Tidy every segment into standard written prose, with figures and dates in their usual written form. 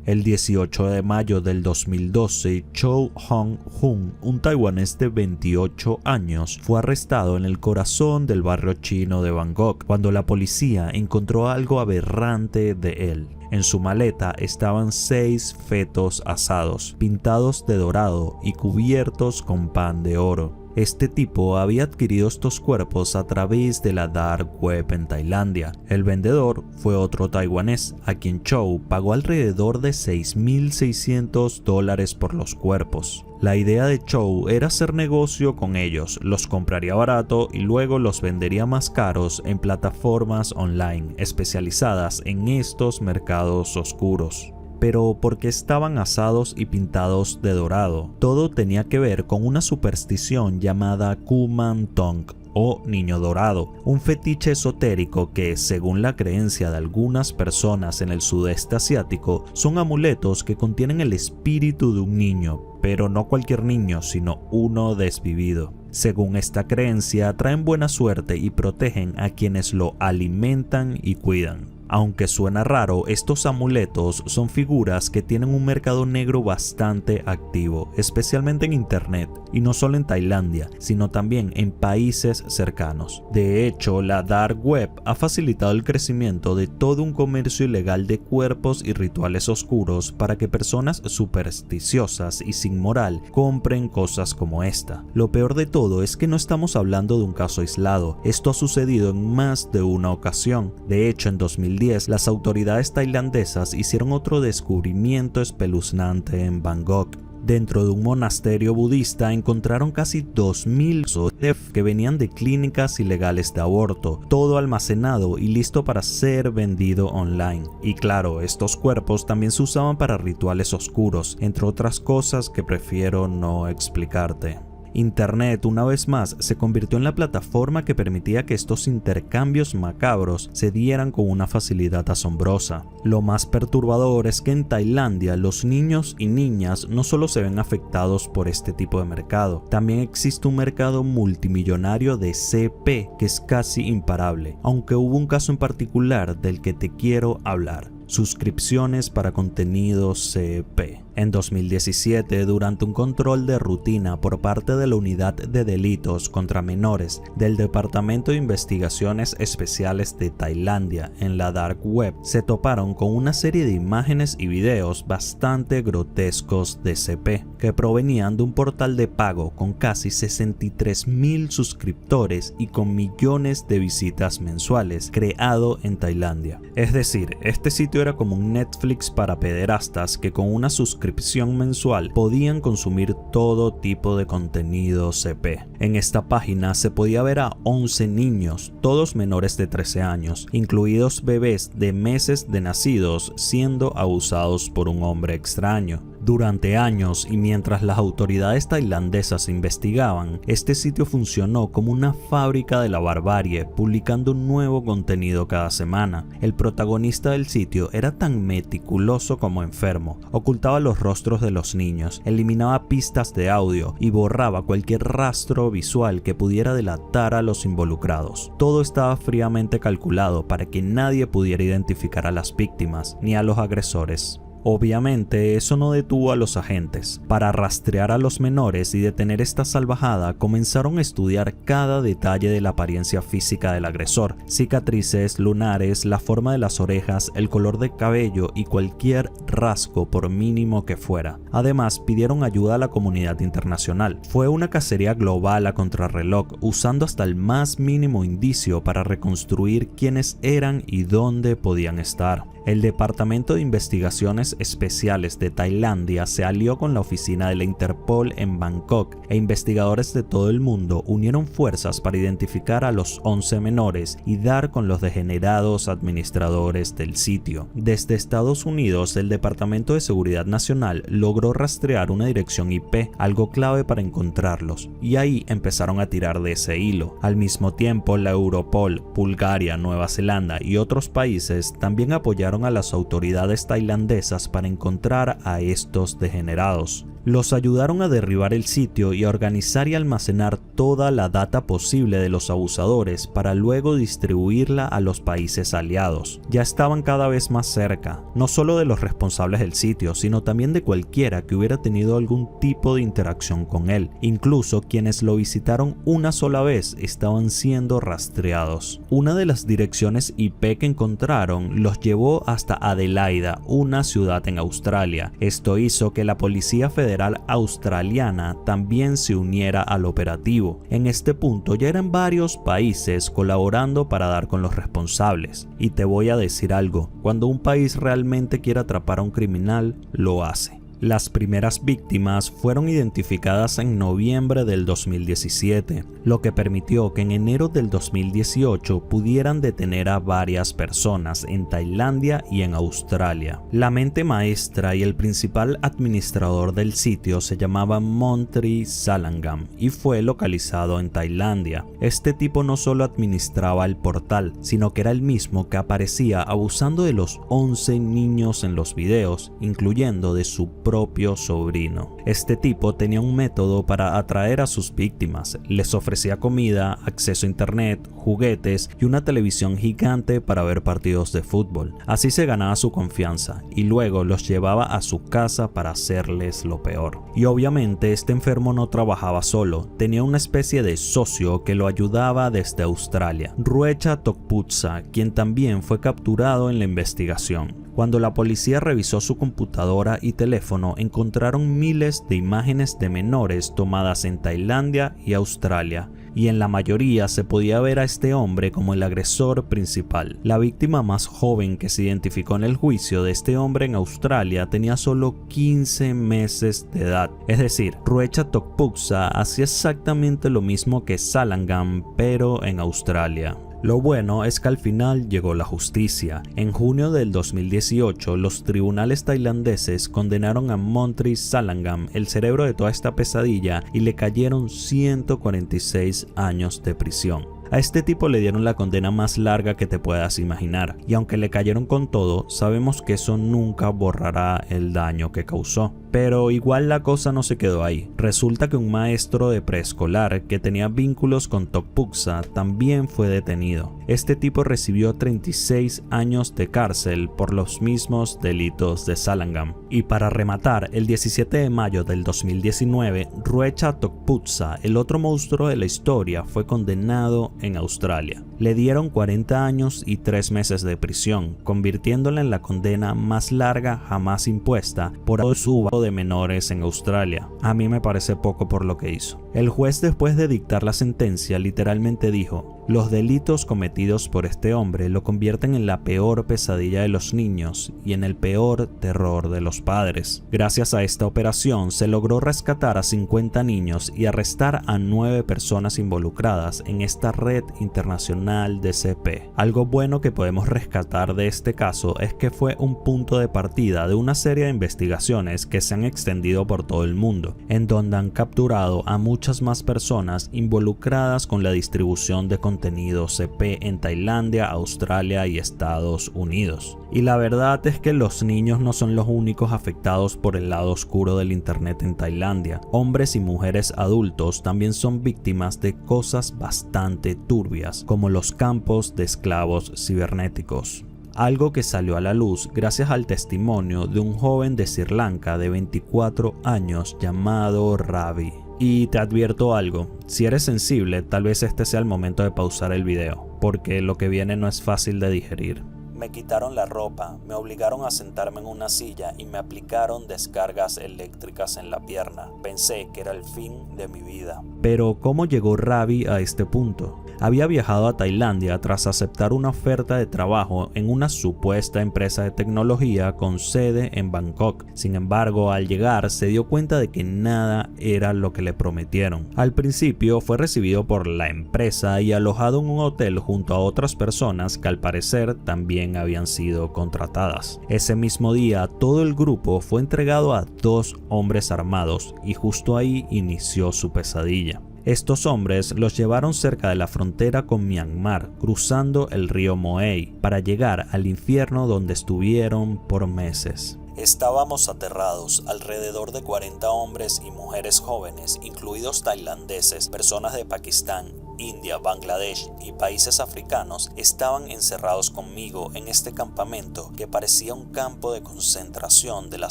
El 18 de mayo del 2012, Cho Hong-hoon, un taiwanés de 28 años, fue arrestado en el corazón del barrio chino de Bangkok cuando la policía encontró algo aberrante de él. En su maleta estaban 6 fetos asados, pintados de dorado y cubiertos con pan de oro. Este tipo había adquirido estos cuerpos a través de la dark web en Tailandia. El vendedor fue otro taiwanés, a quien Chow pagó alrededor de $6.600 por los cuerpos. La idea de Chow era hacer negocio con ellos, los compraría barato y luego los vendería más caros en plataformas online especializadas en estos mercados oscuros. Pero ¿por qué estaban asados y pintados de dorado? Todo tenía que ver con una superstición llamada Kuman Tong o Niño Dorado, un fetiche esotérico que, según la creencia de algunas personas en el sudeste asiático, son amuletos que contienen el espíritu de un niño, pero no cualquier niño, sino uno desvivido. Según esta creencia, traen buena suerte y protegen a quienes lo alimentan y cuidan. Aunque suena raro, estos amuletos son figuras que tienen un mercado negro bastante activo, especialmente en internet, y no solo en Tailandia, sino también en países cercanos. De hecho, la dark web ha facilitado el crecimiento de todo un comercio ilegal de cuerpos y rituales oscuros para que personas supersticiosas y sin moral compren cosas como esta. Lo peor de todo es que no estamos hablando de un caso aislado, esto ha sucedido en más de una ocasión. De hecho, en 2010 las autoridades tailandesas hicieron otro descubrimiento espeluznante en Bangkok. Dentro de un monasterio budista encontraron casi 2.000 SODEF que venían de clínicas ilegales de aborto, todo almacenado y listo para ser vendido online. Y claro, estos cuerpos también se usaban para rituales oscuros, entre otras cosas que prefiero no explicarte. Internet, una vez más, se convirtió en la plataforma que permitía que estos intercambios macabros se dieran con una facilidad asombrosa. Lo más perturbador es que en Tailandia los niños y niñas no solo se ven afectados por este tipo de mercado, también existe un mercado multimillonario de CP que es casi imparable, aunque hubo un caso en particular del que te quiero hablar: suscripciones para contenido CP. En 2017, durante un control de rutina por parte de la Unidad de Delitos contra Menores del Departamento de Investigaciones Especiales de Tailandia en la Dark Web, se toparon con una serie de imágenes y videos bastante grotescos de CP, que provenían de un portal de pago con casi 63.000 suscriptores y con millones de visitas mensuales, creado en Tailandia. Es decir, este sitio era como un Netflix para pederastas que con una suscripción mensual podían consumir todo tipo de contenido CP. En esta página se podía ver a 11 niños, todos menores de 13 años, incluidos bebés de meses de nacidos, siendo abusados por un hombre extraño. Durante años y mientras las autoridades tailandesas investigaban, este sitio funcionó como una fábrica de la barbarie, publicando nuevo contenido cada semana. El protagonista del sitio era tan meticuloso como enfermo, ocultaba los rostros de los niños, eliminaba pistas de audio y borraba cualquier rastro visual que pudiera delatar a los involucrados. Todo estaba fríamente calculado para que nadie pudiera identificar a las víctimas ni a los agresores. Obviamente, eso no detuvo a los agentes. Para rastrear a los menores y detener esta salvajada, comenzaron a estudiar cada detalle de la apariencia física del agresor: cicatrices, lunares, la forma de las orejas, el color de cabello y cualquier rasgo, por mínimo que fuera. Además, pidieron ayuda a la comunidad internacional. Fue una cacería global a contrarreloj, usando hasta el más mínimo indicio para reconstruir quiénes eran y dónde podían estar. El Departamento de Investigaciones Especiales de Tailandia se alió con la oficina de la Interpol en Bangkok e investigadores de todo el mundo unieron fuerzas para identificar a los 11 menores y dar con los degenerados administradores del sitio. Desde Estados Unidos, el Departamento de Seguridad Nacional logró rastrear una dirección IP, algo clave para encontrarlos, y ahí empezaron a tirar de ese hilo. Al mismo tiempo, la Europol, Bulgaria, Nueva Zelanda y otros países también apoyaron a las autoridades tailandesas para encontrar a estos degenerados. Los ayudaron a derribar el sitio y a organizar y almacenar toda la data posible de los abusadores para luego distribuirla a los países aliados. Ya estaban cada vez más cerca, no solo de los responsables del sitio, sino también de cualquiera que hubiera tenido algún tipo de interacción con él. Incluso quienes lo visitaron una sola vez estaban siendo rastreados. Una de las direcciones IP que encontraron los llevó hasta Adelaida, una ciudad en Australia. Esto hizo que la Policía Federal Australiana también se uniera al operativo. En este punto ya eran varios países colaborando para dar con los responsables. Y te voy a decir algo, cuando un país realmente quiere atrapar a un criminal, lo hace. Las primeras víctimas fueron identificadas en noviembre del 2017, lo que permitió que en enero del 2018 pudieran detener a varias personas en Tailandia y en Australia. La mente maestra y el principal administrador del sitio se llamaba Montri Salangam y fue localizado en Tailandia. Este tipo no solo administraba el portal, sino que era el mismo que aparecía abusando de los 11 niños en los videos, incluyendo de su propio sobrino. Este tipo tenía un método para atraer a sus víctimas. Les ofrecía comida, acceso a internet, juguetes y una televisión gigante para ver partidos de fútbol. Así se ganaba su confianza y luego los llevaba a su casa para hacerles lo peor. Y obviamente este enfermo no trabajaba solo, tenía una especie de socio que lo ayudaba desde Australia, Ruecha Tokputsa, quien también fue capturado en la investigación. Cuando la policía revisó su computadora y teléfono, encontraron miles de imágenes de menores tomadas en Tailandia y Australia, y en la mayoría se podía ver a este hombre como el agresor principal. La víctima más joven que se identificó en el juicio de este hombre en Australia tenía solo 15 meses de edad. Es decir, Ruecha Tokputsa hacía exactamente lo mismo que Salangam, pero en Australia. Lo bueno es que al final llegó la justicia. En junio del 2018, los tribunales tailandeses condenaron a Montri Salangam, el cerebro de toda esta pesadilla, y le cayeron 146 años de prisión. A este tipo le dieron la condena más larga que te puedas imaginar, y aunque le cayeron con todo, sabemos que eso nunca borrará el daño que causó. Pero igual la cosa no se quedó ahí. Resulta que un maestro de preescolar que tenía vínculos con Tokputsa también fue detenido. Este tipo recibió 36 años de cárcel por los mismos delitos de Salangam. Y para rematar, el 17 de mayo del 2019, Ruecha Tokputsa, el otro monstruo de la historia, fue condenado en Australia. Le dieron 40 años y 3 meses de prisión, convirtiéndola en la condena más larga jamás impuesta por su abuso de menores en Australia. A mí me parece poco por lo que hizo. El juez, después de dictar la sentencia, literalmente dijo: los delitos cometidos por este hombre lo convierten en la peor pesadilla de los niños y en el peor terror de los padres. Gracias a esta operación se logró rescatar a 50 niños y arrestar a 9 personas involucradas en esta red internacional de CP. Algo bueno que podemos rescatar de este caso es que fue un punto de partida de una serie de investigaciones que se han extendido por todo el mundo, en donde han capturado a muchas más personas involucradas con la distribución de contenido CP en Tailandia, Australia y Estados Unidos. Y la verdad es que los niños no son los únicos afectados por el lado oscuro del internet en Tailandia. Hombres y mujeres adultos también son víctimas de cosas bastante turbias, como los campos de esclavos cibernéticos. Algo que salió a la luz gracias al testimonio de un joven de Sri Lanka de 24 años llamado Ravi. Y te advierto algo, si eres sensible, tal vez este sea el momento de pausar el video, porque lo que viene no es fácil de digerir. Me quitaron la ropa, me obligaron a sentarme en una silla y me aplicaron descargas eléctricas en la pierna. Pensé que era el fin de mi vida. Pero ¿cómo llegó Ravi a este punto? Había viajado a Tailandia tras aceptar una oferta de trabajo en una supuesta empresa de tecnología con sede en Bangkok. Sin embargo, al llegar se dio cuenta de que nada era lo que le prometieron. Al principio fue recibido por la empresa y alojado en un hotel junto a otras personas que al parecer también habían sido contratadas. Ese mismo día, todo el grupo fue entregado a 2 hombres armados y justo ahí inició su pesadilla. Estos hombres los llevaron cerca de la frontera con Myanmar, cruzando el río Moey, para llegar al infierno donde estuvieron por meses. Estábamos aterrados, alrededor de 40 hombres y mujeres jóvenes, incluidos tailandeses, personas de Pakistán, India, Bangladesh y países africanos, estaban encerrados conmigo en este campamento que parecía un campo de concentración de la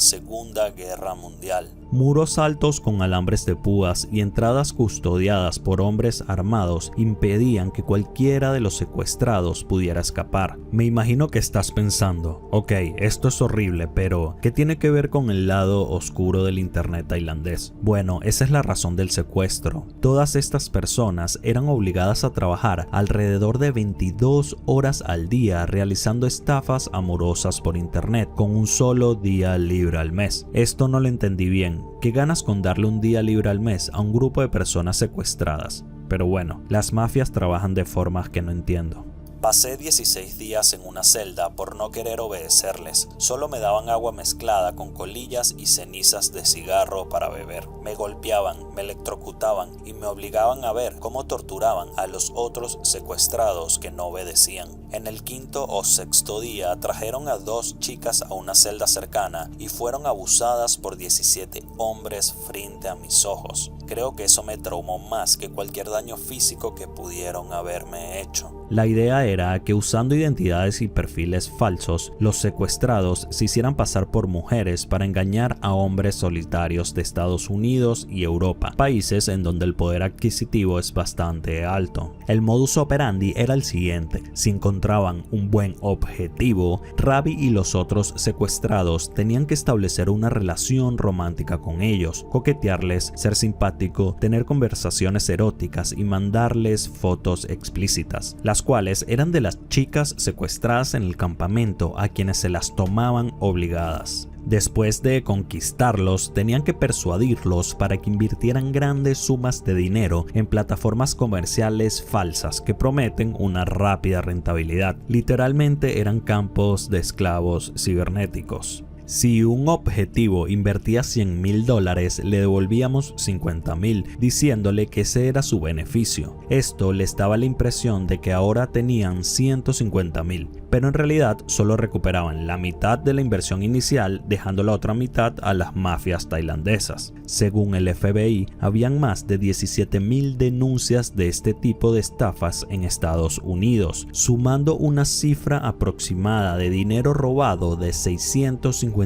Segunda Guerra Mundial. Muros altos con alambres de púas y entradas custodiadas por hombres armados impedían que cualquiera de los secuestrados pudiera escapar. Me imagino que estás pensando, ok, esto es horrible, pero ¿qué tiene que ver con el lado oscuro del internet tailandés? Bueno, esa es la razón del secuestro. Todas estas personas eran obligadas a trabajar alrededor de 22 horas al día realizando estafas amorosas por internet con un solo día libre al mes. Esto no lo entendí bien. ¿Qué ganas con darle un día libre al mes a un grupo de personas secuestradas? Pero bueno, las mafias trabajan de formas que no entiendo. Pasé 16 días en una celda por no querer obedecerles. Solo me daban agua mezclada con colillas y cenizas de cigarro para beber. Me golpeaban, me electrocutaban y me obligaban a ver cómo torturaban a los otros secuestrados que no obedecían. En el quinto o sexto día trajeron a 2 chicas a una celda cercana y fueron abusadas por 17 hombres frente a mis ojos. Creo que eso me traumó más que cualquier daño físico que pudieron haberme hecho. La idea era que usando identidades y perfiles falsos, los secuestrados se hicieran pasar por mujeres para engañar a hombres solitarios de Estados Unidos y Europa, países en donde el poder adquisitivo es bastante alto. El modus operandi era el siguiente: si encontraban un buen objetivo, Ravi y los otros secuestrados tenían que establecer una relación romántica con ellos, coquetearles, ser simpático, tener conversaciones eróticas y mandarles fotos explícitas, las cuales eran de las chicas secuestradas en el campamento a quienes se las tomaban obligadas. Después de conquistarlos, tenían que persuadirlos para que invirtieran grandes sumas de dinero en plataformas comerciales falsas que prometen una rápida rentabilidad. Literalmente eran campos de esclavos cibernéticos. Si un objetivo invertía $100,000, le devolvíamos 50,000, diciéndole que ese era su beneficio. Esto les daba la impresión de que ahora tenían 150,000, pero en realidad solo recuperaban la mitad de la inversión inicial, dejando la otra mitad a las mafias tailandesas. Según el FBI, habían más de 17,000 denuncias de este tipo de estafas en Estados Unidos, sumando una cifra aproximada de dinero robado de $652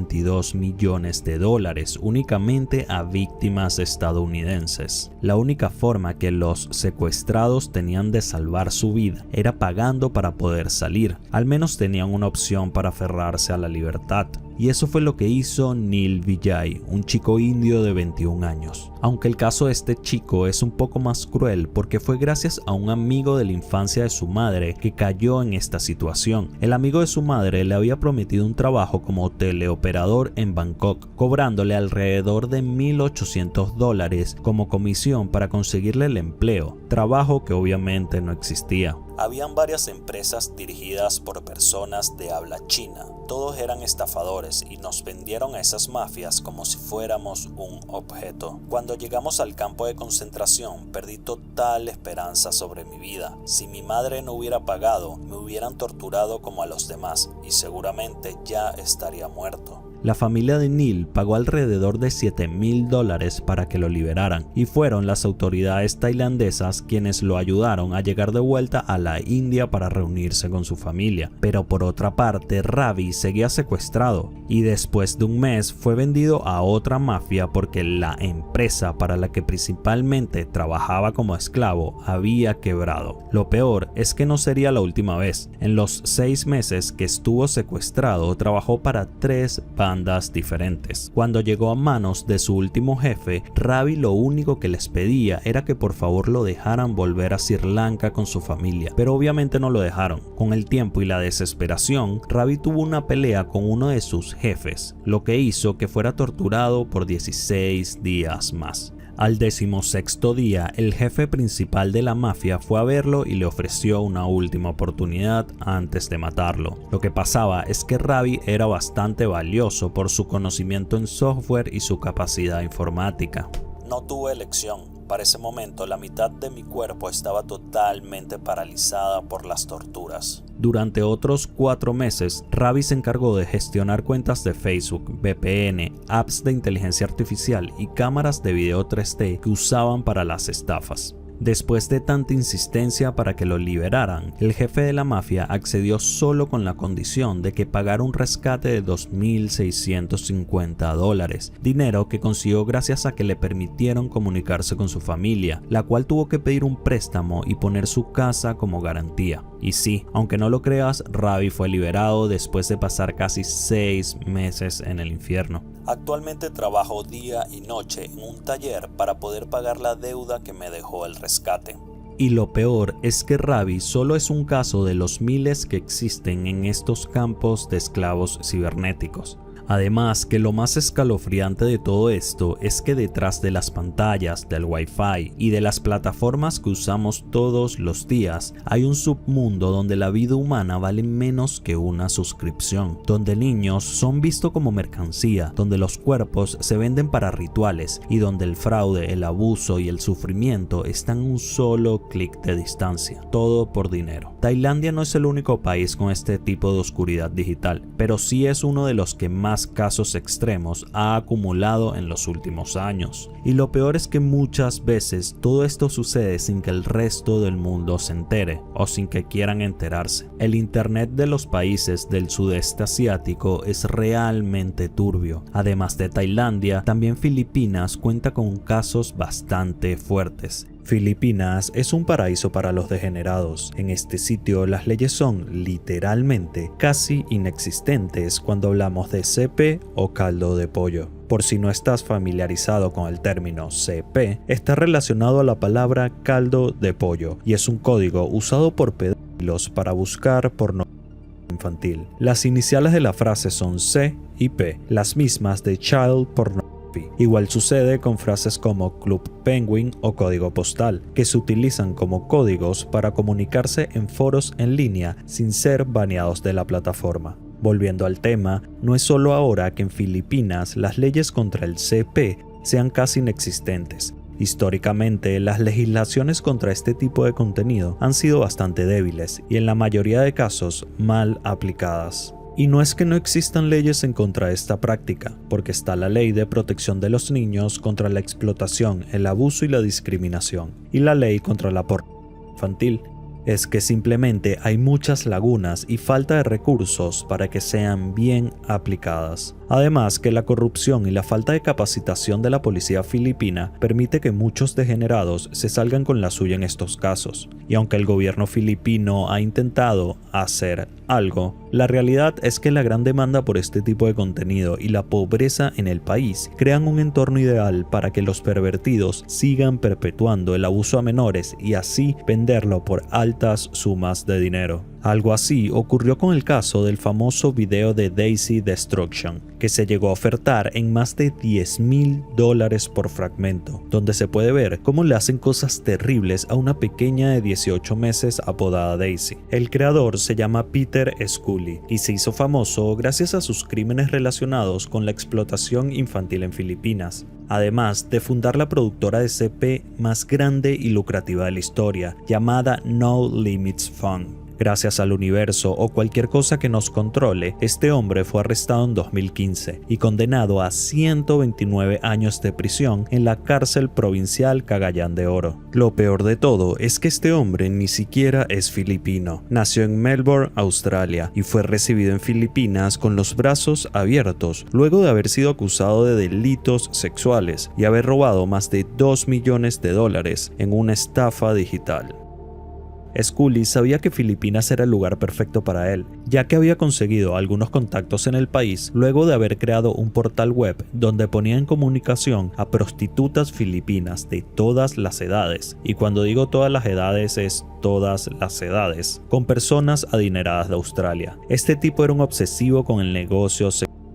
millones únicamente a víctimas estadounidenses. La única forma que los secuestrados tenían de salvar su vida era pagando para poder salir. Al menos tenían una opción para aferrarse a la libertad. Y eso fue lo que hizo Neil Vijay, un chico indio de 21 años. Aunque el caso de este chico es un poco más cruel porque fue gracias a un amigo de la infancia de su madre que cayó en esta situación. El amigo de su madre le había prometido un trabajo como teleoperador en Bangkok, cobrándole alrededor de $1,800 como comisión para conseguirle el empleo, trabajo que obviamente no existía. Habían varias empresas dirigidas por personas de habla china. Todos eran estafadores y nos vendieron a esas mafias como si fuéramos un objeto. Cuando llegamos al campo de concentración, perdí total esperanza sobre mi vida. Si mi madre no hubiera pagado, me hubieran torturado como a los demás y seguramente ya estaría muerto. La familia de Neil pagó alrededor de $7,000 para que lo liberaran y fueron las autoridades tailandesas quienes lo ayudaron a llegar de vuelta a la India para reunirse con su familia. Pero por otra parte, Ravi seguía secuestrado y después de un mes fue vendido a otra mafia porque la empresa para la que principalmente trabajaba como esclavo había quebrado. Lo peor es que no sería la última vez. En los 6 meses que estuvo secuestrado, trabajó para 3 bandas diferentes. Cuando llegó a manos de su último jefe, Ravi lo único que les pedía era que por favor lo dejaran volver a Sri Lanka con su familia, pero obviamente no lo dejaron. Con el tiempo y la desesperación, Ravi tuvo una pelea con uno de sus jefes, lo que hizo que fuera torturado por 16 días más. Al 16º día, el jefe principal de la mafia fue a verlo y le ofreció una última oportunidad antes de matarlo. Lo que pasaba es que Ravi era bastante valioso por su conocimiento en software y su capacidad informática. No tuve elección. para ese momento la mitad de mi cuerpo estaba totalmente paralizada por las torturas. Durante otros 4 meses, Ravi se encargó de gestionar cuentas de Facebook, VPN, apps de inteligencia artificial y cámaras de video 3D que usaban para las estafas. Después de tanta insistencia para que lo liberaran, el jefe de la mafia accedió solo con la condición de que pagara un rescate de $2.650, dinero que consiguió gracias a que le permitieron comunicarse con su familia, la cual tuvo que pedir un préstamo y poner su casa como garantía. Y sí, aunque no lo creas, Ravi fue liberado después de pasar casi 6 meses en el infierno. Actualmente trabajo día y noche en un taller para poder pagar la deuda que me dejó el rescate. Y lo peor es que Ravi solo es un caso de los miles que existen en estos campos de esclavos cibernéticos. Además, que lo más escalofriante de todo esto es que detrás de las pantallas, del Wi-Fi y de las plataformas que usamos todos los días, hay un submundo donde la vida humana vale menos que una suscripción, donde niños son vistos como mercancía, donde los cuerpos se venden para rituales y donde el fraude, el abuso y el sufrimiento están a un solo clic de distancia, todo por dinero. Tailandia no es el único país con este tipo de oscuridad digital, pero sí es uno de los que más casos extremos ha acumulado en los últimos años. Y lo peor es que muchas veces todo esto sucede sin que el resto del mundo se entere o sin que quieran enterarse. El internet de los países del sudeste asiático es realmente turbio. Además de Tailandia, también Filipinas cuenta con casos bastante fuertes. Filipinas es un paraíso para los degenerados. En este sitio las leyes son literalmente casi inexistentes cuando hablamos de CP o caldo de pollo. Por si no estás familiarizado con el término CP, está relacionado a la palabra caldo de pollo y es un código usado por pedófilos para buscar pornografía infantil. Las iniciales de la frase son C y P, las mismas de Child Pornography. Igual sucede con frases como Club Penguin o código postal, que se utilizan como códigos para comunicarse en foros en línea sin ser baneados de la plataforma. Volviendo al tema, no es solo ahora que en Filipinas las leyes contra el CP sean casi inexistentes. Históricamente, las legislaciones contra este tipo de contenido han sido bastante débiles y en la mayoría de casos mal aplicadas. Y no es que no existan leyes en contra de esta práctica, porque está la Ley de Protección de los Niños contra la explotación, el abuso y la discriminación, y la Ley contra la pornografía infantil. Es que simplemente hay muchas lagunas y falta de recursos para que sean bien aplicadas. Además que la corrupción y la falta de capacitación de la policía filipina permite que muchos degenerados se salgan con la suya en estos casos. Y aunque el gobierno filipino ha intentado hacer algo, la realidad es que la gran demanda por este tipo de contenido y la pobreza en el país crean un entorno ideal para que los pervertidos sigan perpetuando el abuso a menores y así venderlo por altas sumas de dinero. Algo así ocurrió con el caso del famoso video de Daisy Destruction, que se llegó a ofertar en más de $10,000 por fragmento, donde se puede ver cómo le hacen cosas terribles a una pequeña de 18 meses apodada Daisy. El creador se llama Peter Scully y se hizo famoso gracias a sus crímenes relacionados con la explotación infantil en Filipinas, además de fundar la productora de CP más grande y lucrativa de la historia, llamada No Limits Fund. Gracias al universo o cualquier cosa que nos controle, este hombre fue arrestado en 2015 y condenado a 129 años de prisión en la cárcel provincial Cagayán de Oro. Lo peor de todo es que este hombre ni siquiera es filipino. Nació en Melbourne, Australia, y fue recibido en Filipinas con los brazos abiertos luego de haber sido acusado de delitos sexuales y haber robado más de $2 millones en una estafa digital. Scully sabía que Filipinas era el lugar perfecto para él, ya que había conseguido algunos contactos en el país luego de haber creado un portal web donde ponía en comunicación a prostitutas filipinas de todas las edades, y cuando digo todas las edades es todas las edades, con personas adineradas de Australia. Este tipo era un obsesivo con el negocio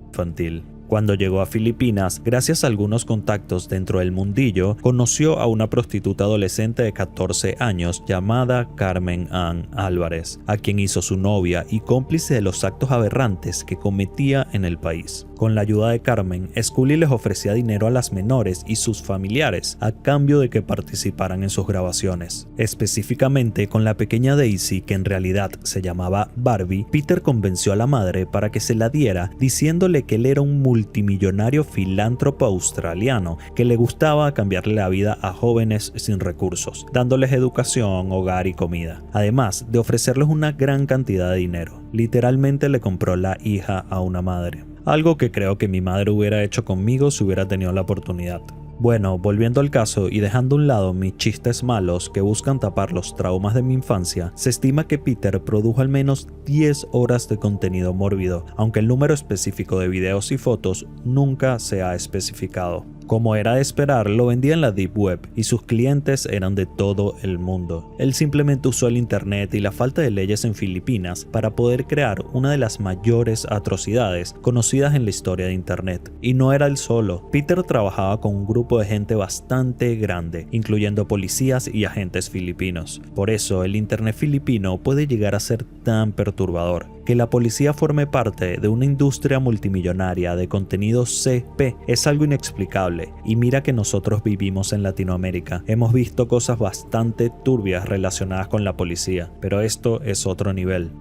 infantil. Cuando llegó a Filipinas, gracias a algunos contactos dentro del mundillo, conoció a una prostituta adolescente de 14 años llamada Carmen Ann Álvarez, a quien hizo su novia y cómplice de los actos aberrantes que cometía en el país. Con la ayuda de Carmen, Scully les ofrecía dinero a las menores y sus familiares a cambio de que participaran en sus grabaciones. Específicamente con la pequeña Daisy, que en realidad se llamaba Barbie, Peter convenció a la madre para que se la diera diciéndole que él era un multimillonario filántropo australiano que le gustaba cambiarle la vida a jóvenes sin recursos, dándoles educación, hogar y comida, además de ofrecerles una gran cantidad de dinero. Literalmente le compró la hija a una madre. Algo que creo que mi madre hubiera hecho conmigo si hubiera tenido la oportunidad. Bueno, volviendo al caso y dejando a un lado mis chistes malos que buscan tapar los traumas de mi infancia, se estima que Peter produjo al menos 10 horas de contenido mórbido, aunque el número específico de videos y fotos nunca se ha especificado. Como era de esperar, lo vendía en la Deep Web y sus clientes eran de todo el mundo. Él simplemente usó el internet y la falta de leyes en Filipinas para poder crear una de las mayores atrocidades conocidas en la historia de internet. Y no era él solo. Peter trabajaba con un grupo de gente bastante grande, incluyendo policías y agentes filipinos. Por eso, el internet filipino puede llegar a ser tan perturbador. Que la policía forme parte de una industria multimillonaria de contenido CP es algo inexplicable, y mira que nosotros vivimos en Latinoamérica. Hemos visto cosas bastante turbias relacionadas con la policía, pero esto es otro nivel.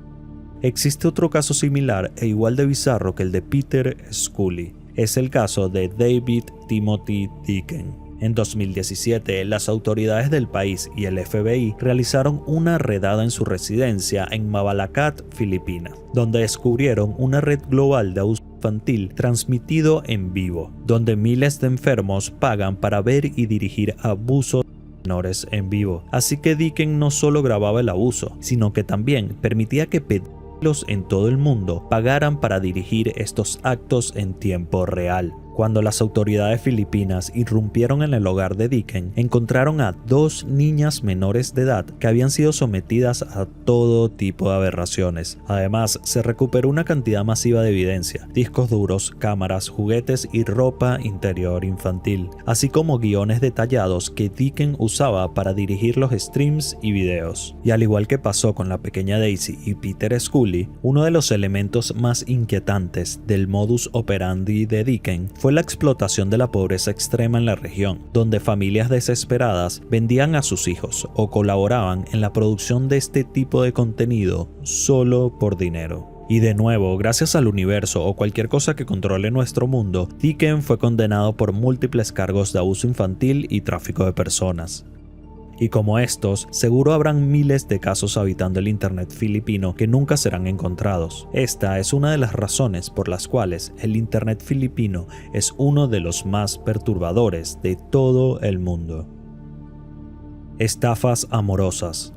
Existe otro caso similar e igual de bizarro que el de Peter Scully. Es el caso de David Timothy Dicken. En 2017, las autoridades del país y el FBI realizaron una redada en su residencia en Mabalacat, Filipinas, donde descubrieron una red global de abuso infantil transmitido en vivo, donde miles de enfermos pagan para ver y dirigir abusos menores en vivo. Así que Dicken no solo grababa el abuso, sino que también permitía que pedófilos en todo el mundo pagaran para dirigir estos actos en tiempo real. Cuando las autoridades filipinas irrumpieron en el hogar de Dicken, encontraron a 2 niñas menores de edad que habían sido sometidas a todo tipo de aberraciones. Además, se recuperó una cantidad masiva de evidencia, discos duros, cámaras, juguetes y ropa interior infantil, así como guiones detallados que Dicken usaba para dirigir los streams y videos. Y al igual que pasó con la pequeña Daisy y Peter Scully, uno de los elementos más inquietantes del modus operandi de Dicken fue la explotación de la pobreza extrema en la región, donde familias desesperadas vendían a sus hijos o colaboraban en la producción de este tipo de contenido solo por dinero. Y de nuevo, gracias al universo o cualquier cosa que controle nuestro mundo, Dicken fue condenado por múltiples cargos de abuso infantil y tráfico de personas. Y como estos, seguro habrán miles de casos habitando el internet filipino que nunca serán encontrados. Esta es una de las razones por las cuales el internet filipino es uno de los más perturbadores de todo el mundo. Estafas amorosas.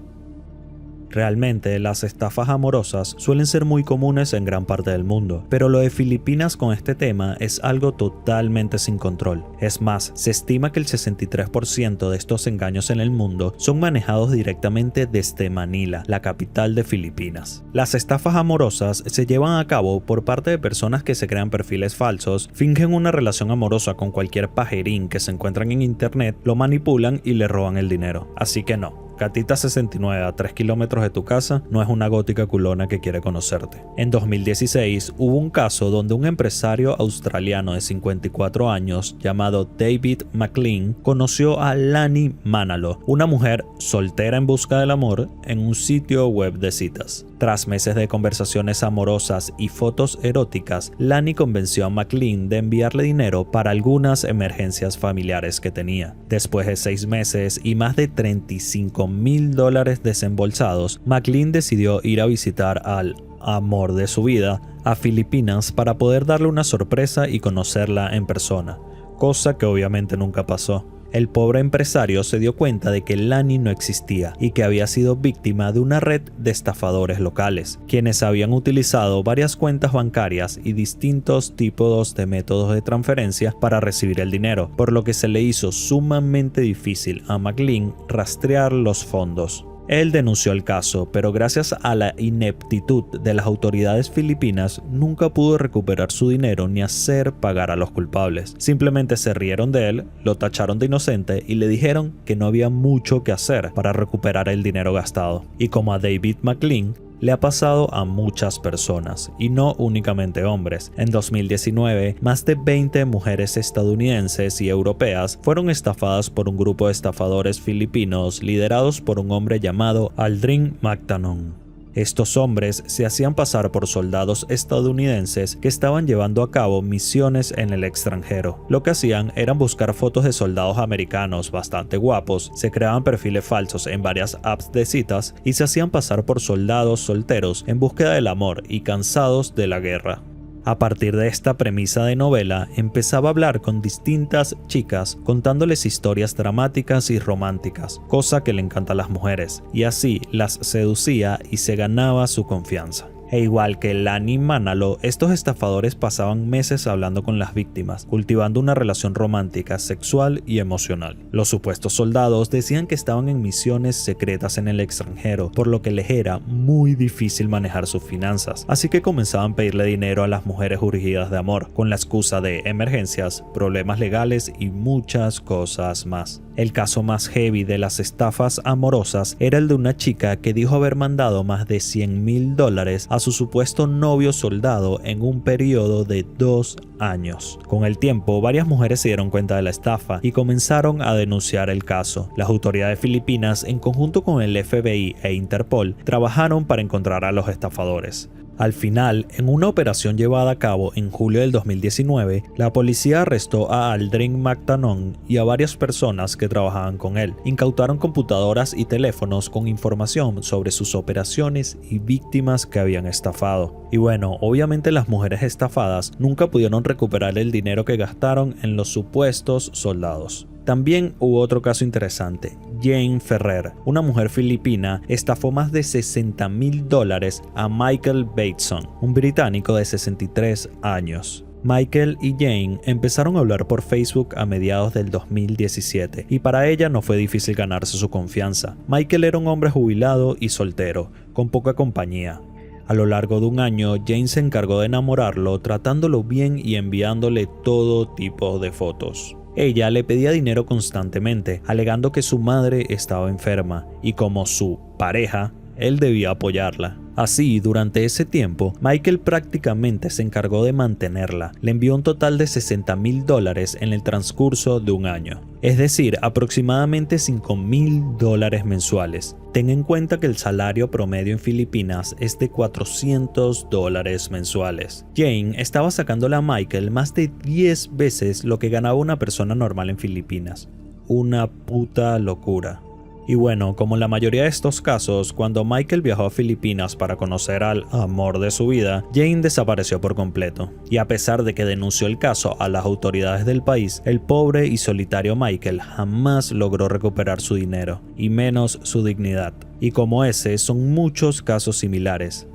Realmente, las estafas amorosas suelen ser muy comunes en gran parte del mundo, pero lo de Filipinas con este tema es algo totalmente sin control. Es más, se estima que el 63% de estos engaños en el mundo son manejados directamente desde Manila, la capital de Filipinas. Las estafas amorosas se llevan a cabo por parte de personas que se crean perfiles falsos, fingen una relación amorosa con cualquier pajerín que se encuentran en internet, lo manipulan y le roban el dinero. Así que no. Gatita 69 a 3 kilómetros de tu casa no es una gótica culona que quiere conocerte. En 2016 hubo un caso donde un empresario australiano de 54 años llamado David McLean conoció a Lani Manalo, una mujer soltera en busca del amor, en un sitio web de citas. Tras meses de conversaciones amorosas y fotos eróticas, Lani convenció a McLean de enviarle dinero para algunas emergencias familiares que tenía. Después de 6 meses y más de $35,000 desembolsados, McLean decidió ir a visitar al amor de su vida a Filipinas para poder darle una sorpresa y conocerla en persona, cosa que obviamente nunca pasó. El pobre empresario se dio cuenta de que Lani no existía y que había sido víctima de una red de estafadores locales, quienes habían utilizado varias cuentas bancarias y distintos tipos de métodos de transferencia para recibir el dinero, por lo que se le hizo sumamente difícil a McLean rastrear los fondos. Él denunció el caso, pero gracias a la ineptitud de las autoridades filipinas nunca pudo recuperar su dinero ni hacer pagar a los culpables. Simplemente se rieron de él, lo tacharon de inocente y le dijeron que no había mucho que hacer para recuperar el dinero gastado. Y como a David McLean le ha pasado a muchas personas, y no únicamente hombres. En 2019, más de 20 mujeres estadounidenses y europeas fueron estafadas por un grupo de estafadores filipinos liderados por un hombre llamado Aldrin Mactanon. Estos hombres se hacían pasar por soldados estadounidenses que estaban llevando a cabo misiones en el extranjero. Lo que hacían era buscar fotos de soldados americanos bastante guapos, se creaban perfiles falsos en varias apps de citas y se hacían pasar por soldados solteros en búsqueda del amor y cansados de la guerra. A partir de esta premisa de novela, empezaba a hablar con distintas chicas contándoles historias dramáticas y románticas, cosa que le encanta a las mujeres, y así las seducía y se ganaba su confianza. E igual que Lani Manalo, estos estafadores pasaban meses hablando con las víctimas, cultivando una relación romántica, sexual y emocional. Los supuestos soldados decían que estaban en misiones secretas en el extranjero, por lo que les era muy difícil manejar sus finanzas, así que comenzaban a pedirle dinero a las mujeres urgidas de amor, con la excusa de emergencias, problemas legales y muchas cosas más. El caso más heavy de las estafas amorosas era el de una chica que dijo haber mandado más de $100,000 a su supuesto novio soldado en un periodo de 2 años. Con el tiempo, varias mujeres se dieron cuenta de la estafa y comenzaron a denunciar el caso. Las autoridades filipinas, en conjunto con el FBI e Interpol, trabajaron para encontrar a los estafadores. Al final, en una operación llevada a cabo en julio del 2019, la policía arrestó a Aldrin Mactanon y a varias personas que trabajaban con él. Incautaron computadoras y teléfonos con información sobre sus operaciones y víctimas que habían estafado. Y bueno, obviamente las mujeres estafadas nunca pudieron recuperar el dinero que gastaron en los supuestos soldados. También hubo otro caso interesante. Jane Ferrer, una mujer filipina, estafó más de $60,000 a Michael Bateson, un británico de 63 años. Michael y Jane empezaron a hablar por Facebook a mediados del 2017 y para ella no fue difícil ganarse su confianza. Michael era un hombre jubilado y soltero, con poca compañía. A lo largo de un año, Jane se encargó de enamorarlo, tratándolo bien y enviándole todo tipo de fotos. Ella le pedía dinero constantemente, alegando que su madre estaba enferma y como su pareja, él debía apoyarla. Así, durante ese tiempo, Michael prácticamente se encargó de mantenerla. Le envió un total de $60,000 en el transcurso de un año, es decir, aproximadamente $5,000 mensuales. Ten en cuenta que el salario promedio en Filipinas es de $400 mensuales. Jane estaba sacándole a Michael más de 10 veces lo que ganaba una persona normal en Filipinas. Una puta locura. Y bueno, como en la mayoría de estos casos, cuando Michael viajó a Filipinas para conocer al amor de su vida, Jane desapareció por completo. Y a pesar de que denunció el caso a las autoridades del país, el pobre y solitario Michael jamás logró recuperar su dinero, y menos su dignidad. Y como ese, son muchos casos similares.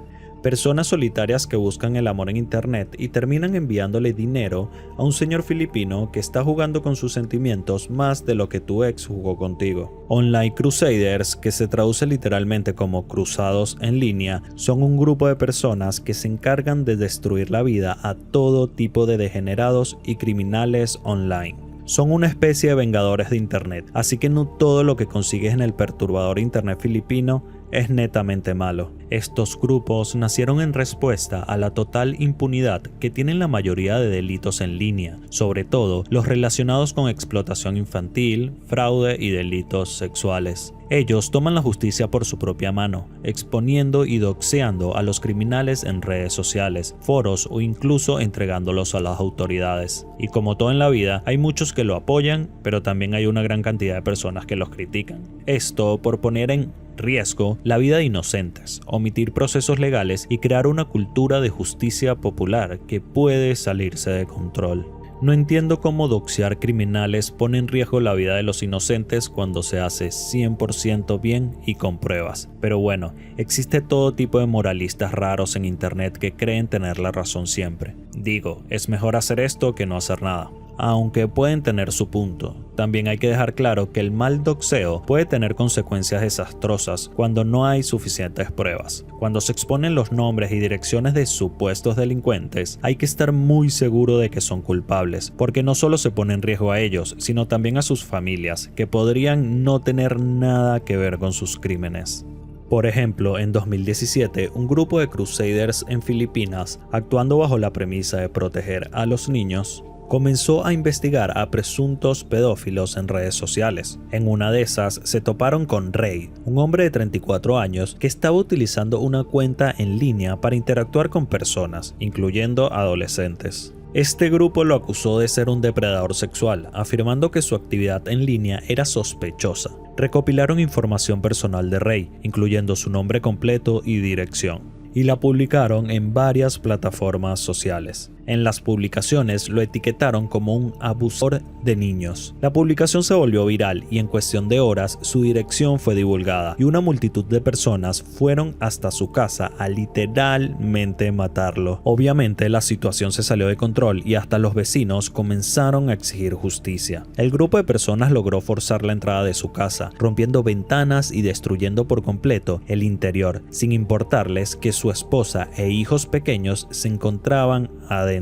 Personas solitarias que buscan el amor en internet y terminan enviándole dinero a un señor filipino que está jugando con sus sentimientos más de lo que tu ex jugó contigo. Online Crusaders, que se traduce literalmente como cruzados en línea, son un grupo de personas que se encargan de destruir la vida a todo tipo de degenerados y criminales online. Son una especie de vengadores de internet, así que no todo lo que consigues en el perturbador internet filipino es netamente malo. Estos grupos nacieron en respuesta a la total impunidad que tienen la mayoría de delitos en línea, sobre todo los relacionados con explotación infantil, fraude y delitos sexuales. Ellos toman la justicia por su propia mano, exponiendo y doxeando a los criminales en redes sociales, foros o incluso entregándolos a las autoridades. Y como todo en la vida, hay muchos que lo apoyan, pero también hay una gran cantidad de personas que los critican. Esto por poner en riesgo la vida de inocentes, omitir procesos legales y crear una cultura de justicia popular que puede salirse de control. No entiendo cómo doxear criminales pone en riesgo la vida de los inocentes cuando se hace 100% bien y con pruebas. Pero bueno, existe todo tipo de moralistas raros en internet que creen tener la razón siempre. Digo, es mejor hacer esto que no hacer nada. Aunque pueden tener su punto, también hay que dejar claro que el mal doxeo puede tener consecuencias desastrosas cuando no hay suficientes pruebas. Cuando se exponen los nombres y direcciones de supuestos delincuentes, hay que estar muy seguro de que son culpables, porque no solo se pone en riesgo a ellos, sino también a sus familias, que podrían no tener nada que ver con sus crímenes. Por ejemplo, en 2017, un grupo de crusaders en Filipinas, actuando bajo la premisa de proteger a los niños, comenzó a investigar a presuntos pedófilos en redes sociales. En una de esas se toparon con Ray, un hombre de 34 años que estaba utilizando una cuenta en línea para interactuar con personas, incluyendo adolescentes. Este grupo lo acusó de ser un depredador sexual, afirmando que su actividad en línea era sospechosa. Recopilaron información personal de Ray, incluyendo su nombre completo y dirección, y la publicaron en varias plataformas sociales. En las publicaciones lo etiquetaron como un abusador de niños. La publicación se volvió viral y en cuestión de horas su dirección fue divulgada y una multitud de personas fueron hasta su casa a literalmente matarlo. Obviamente la situación se salió de control y hasta los vecinos comenzaron a exigir justicia. El grupo de personas logró forzar la entrada de su casa, rompiendo ventanas y destruyendo por completo el interior, sin importarles que su esposa e hijos pequeños se encontraban adentro.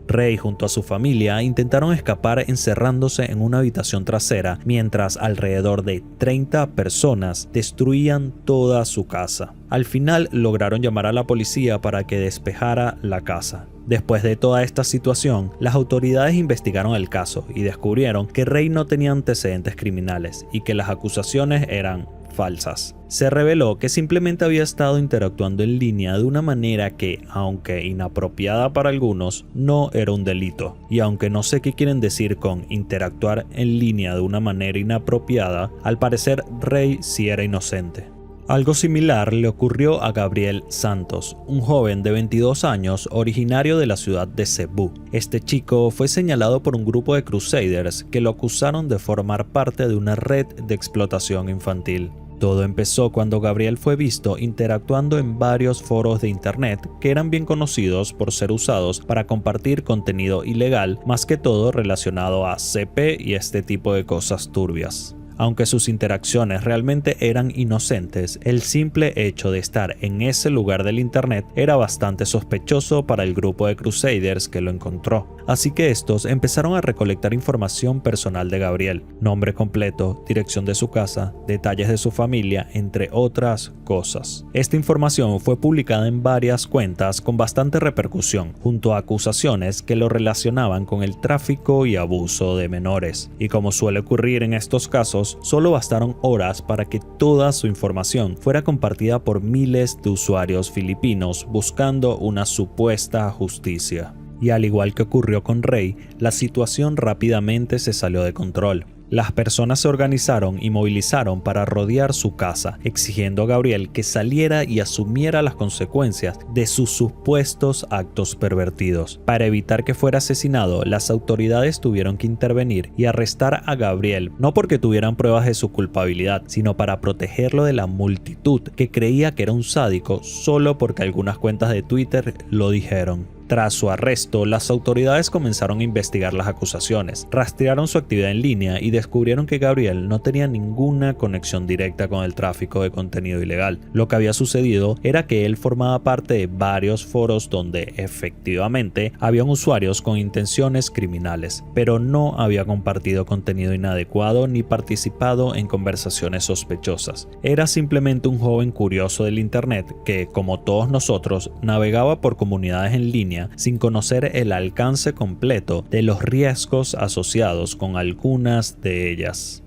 Ray junto a su familia intentaron escapar encerrándose en una habitación trasera mientras alrededor de 30 personas destruían toda su casa. Al final lograron llamar a la policía para que despejara la casa. Después de toda esta situación, las autoridades investigaron el caso y descubrieron que Ray no tenía antecedentes criminales y que las acusaciones eran falsas. Se reveló que simplemente había estado interactuando en línea de una manera que, aunque inapropiada para algunos, no era un delito. Y aunque no sé qué quieren decir con interactuar en línea de una manera inapropiada, al parecer Ray sí era inocente. Algo similar le ocurrió a Gabriel Santos, un joven de 22 años originario de la ciudad de Cebú. Este chico fue señalado por un grupo de crusaders que lo acusaron de formar parte de una red de explotación infantil. Todo empezó cuando Gabriel fue visto interactuando en varios foros de internet que eran bien conocidos por ser usados para compartir contenido ilegal, más que todo relacionado a CP y este tipo de cosas turbias. Aunque sus interacciones realmente eran inocentes, el simple hecho de estar en ese lugar del internet era bastante sospechoso para el grupo de crusaders que lo encontró. Así que estos empezaron a recolectar información personal de Gabriel, nombre completo, dirección de su casa, detalles de su familia, entre otras cosas. Esta información fue publicada en varias cuentas con bastante repercusión, junto a acusaciones que lo relacionaban con el tráfico y abuso de menores. Y como suele ocurrir en estos casos, solo bastaron horas para que toda su información fuera compartida por miles de usuarios filipinos buscando una supuesta justicia. Y al igual que ocurrió con Ray, la situación rápidamente se salió de control. Las personas se organizaron y movilizaron para rodear su casa, exigiendo a Gabriel que saliera y asumiera las consecuencias de sus supuestos actos pervertidos. Para evitar que fuera asesinado, las autoridades tuvieron que intervenir y arrestar a Gabriel, no porque tuvieran pruebas de su culpabilidad, sino para protegerlo de la multitud que creía que era un sádico solo porque algunas cuentas de Twitter lo dijeron. Tras su arresto, las autoridades comenzaron a investigar las acusaciones, rastrearon su actividad en línea y descubrieron que Gabriel no tenía ninguna conexión directa con el tráfico de contenido ilegal. Lo que había sucedido era que él formaba parte de varios foros donde efectivamente habían usuarios con intenciones criminales, pero no había compartido contenido inadecuado ni participado en conversaciones sospechosas. Era simplemente un joven curioso del internet que, como todos nosotros, navegaba por comunidades en línea sin conocer el alcance completo de los riesgos asociados con algunas de ellas.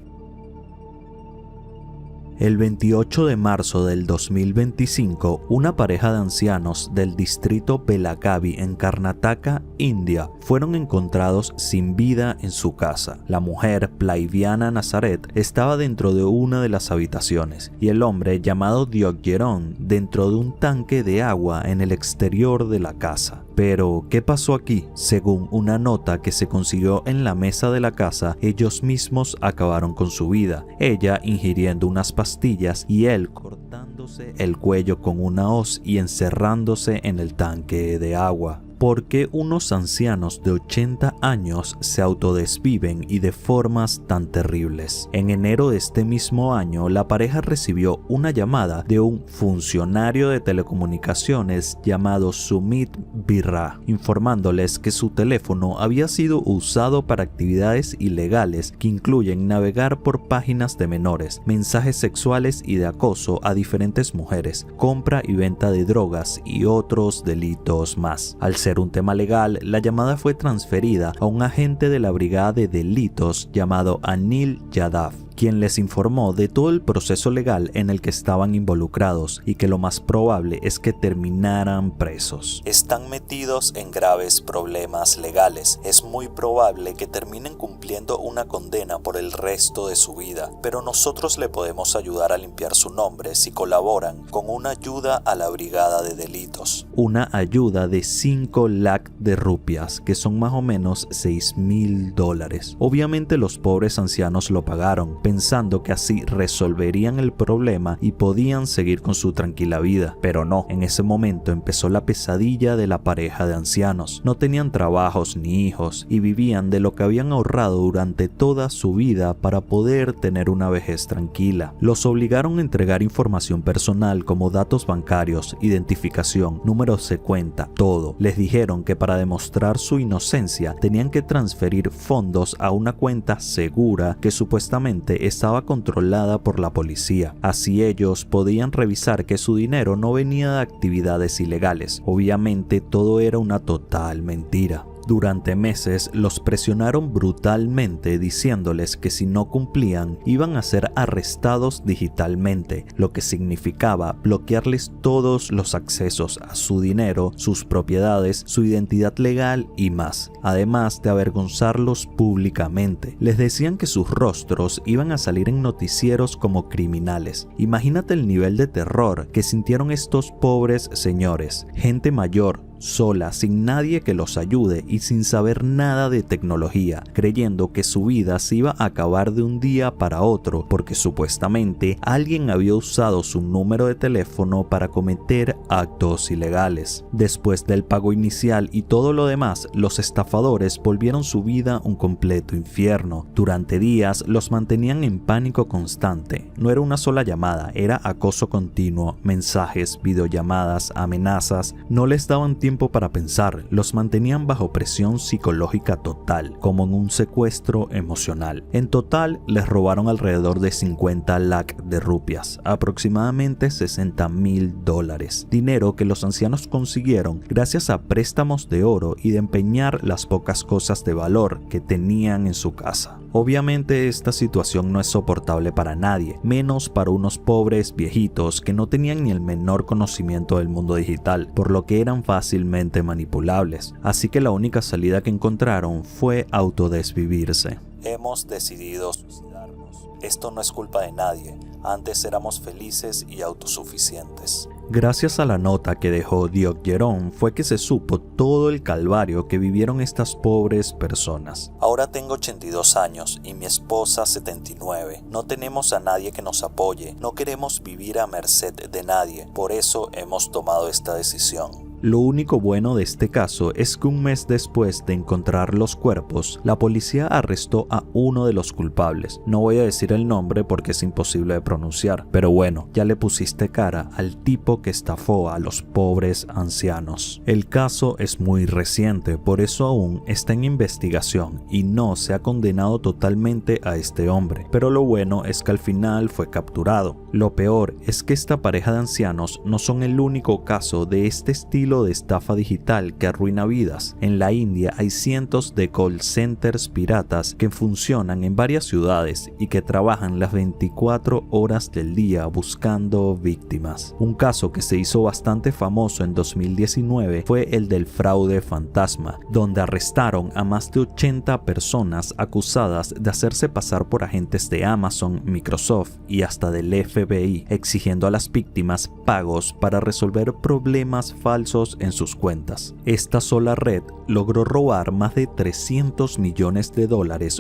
El 28 de marzo del 2025, una pareja de ancianos del distrito Belagavi en Karnataka, India, fueron encontrados sin vida en su casa. La mujer, Plaiviana Nazaret, estaba dentro de una de las habitaciones y el hombre, llamado Diogyeron, dentro de un tanque de agua en el exterior de la casa. Pero, ¿qué pasó aquí? Según una nota que se consiguió en la mesa de la casa, ellos mismos acabaron con su vida, ella ingiriendo unas pastillas y él cortándose el cuello con una hoz y encerrándose en el tanque de agua. ¿por qué unos ancianos de 80 años se autodesviven y de formas tan terribles? En enero de este mismo año, la pareja recibió una llamada de un funcionario de telecomunicaciones llamado Sumit Birra, informándoles que su teléfono había sido usado para actividades ilegales que incluyen navegar por páginas de menores, mensajes sexuales y de acoso a diferentes mujeres, compra y venta de drogas y otros delitos más. Al ser un tema legal, la llamada fue transferida a un agente de la Brigada de Delitos llamado Anil Yadav, quien les informó de todo el proceso legal en el que estaban involucrados y que lo más probable es que terminaran presos. Están metidos en graves problemas legales. Es muy probable que terminen cumpliendo una condena por el resto de su vida, pero nosotros le podemos ayudar a limpiar su nombre si colaboran con una ayuda a la Brigada de Delitos. Una ayuda de 5 lakh de rupias, que son más o menos $6,000. Obviamente los pobres ancianos lo pagaron, pensando que así resolverían el problema y podían seguir con su tranquila vida. Pero no, en ese momento empezó la pesadilla de la pareja de ancianos. No tenían trabajos ni hijos y vivían de lo que habían ahorrado durante toda su vida para poder tener una vejez tranquila. Los obligaron a entregar información personal como datos bancarios, identificación, números de cuenta, todo. Les dijeron que para demostrar su inocencia tenían que transferir fondos a una cuenta segura que supuestamente estaba controlada por la policía. Así ellos podían revisar que su dinero no venía de actividades ilegales. Obviamente todo era una total mentira. Durante meses los presionaron brutalmente diciéndoles que si no cumplían iban a ser arrestados digitalmente, lo que significaba bloquearles todos los accesos a su dinero, sus propiedades, su identidad legal y más, además de avergonzarlos públicamente. Les decían que sus rostros iban a salir en noticieros como criminales. Imagínate el nivel de terror que sintieron estos pobres señores, gente mayor, sola, sin nadie que los ayude y sin saber nada de tecnología, creyendo que su vida se iba a acabar de un día para otro porque supuestamente alguien había usado su número de teléfono para cometer actos ilegales. Después del pago inicial y todo lo demás, los estafadores volvieron su vida un completo infierno. Durante días los mantenían en pánico constante. No era una sola llamada, era acoso continuo, mensajes, videollamadas, amenazas. No les daban tiempo para pensar, los mantenían bajo presión psicológica total, como en un secuestro emocional. En total, les robaron alrededor de 50 lakh de rupias, aproximadamente $60,000, dinero que los ancianos consiguieron gracias a préstamos de oro y de empeñar las pocas cosas de valor que tenían en su casa. Obviamente esta situación no es soportable para nadie, menos para unos pobres viejitos que no tenían ni el menor conocimiento del mundo digital, por lo que eran fácilmente manipulables. Así que la única salida que encontraron fue autodesvivirse. Hemos decidido suicidarnos. Esto no es culpa de nadie. Antes éramos felices y autosuficientes. Gracias a la nota que dejó Diogyeron fue que se supo todo el calvario que vivieron estas pobres personas. Ahora tengo 82 años y mi esposa 79. No tenemos a nadie que nos apoye. No queremos vivir a merced de nadie. Por eso hemos tomado esta decisión. Lo único bueno de este caso es que un mes después de encontrar los cuerpos, la policía arrestó a uno de los culpables. No voy a decir el nombre porque es imposible de pronunciar, pero bueno, ya le pusiste cara al tipo que estafó a los pobres ancianos. El caso es muy reciente, por eso aún está en investigación y no se ha condenado totalmente a este hombre, pero lo bueno es que al final fue capturado. Lo peor es que esta pareja de ancianos no son el único caso de este estilo de estafa digital que arruina vidas. En la India hay cientos de call centers piratas que funcionan en varias ciudades y que trabajan las 24 horas del día buscando víctimas. Un caso que se hizo bastante famoso en 2019 fue el del fraude fantasma, donde arrestaron a más de 80 personas acusadas de hacerse pasar por agentes de Amazon, Microsoft y hasta del FBI FBI, exigiendo a las víctimas pagos para resolver problemas falsos en sus cuentas. Esta sola red logró robar más de $300 millones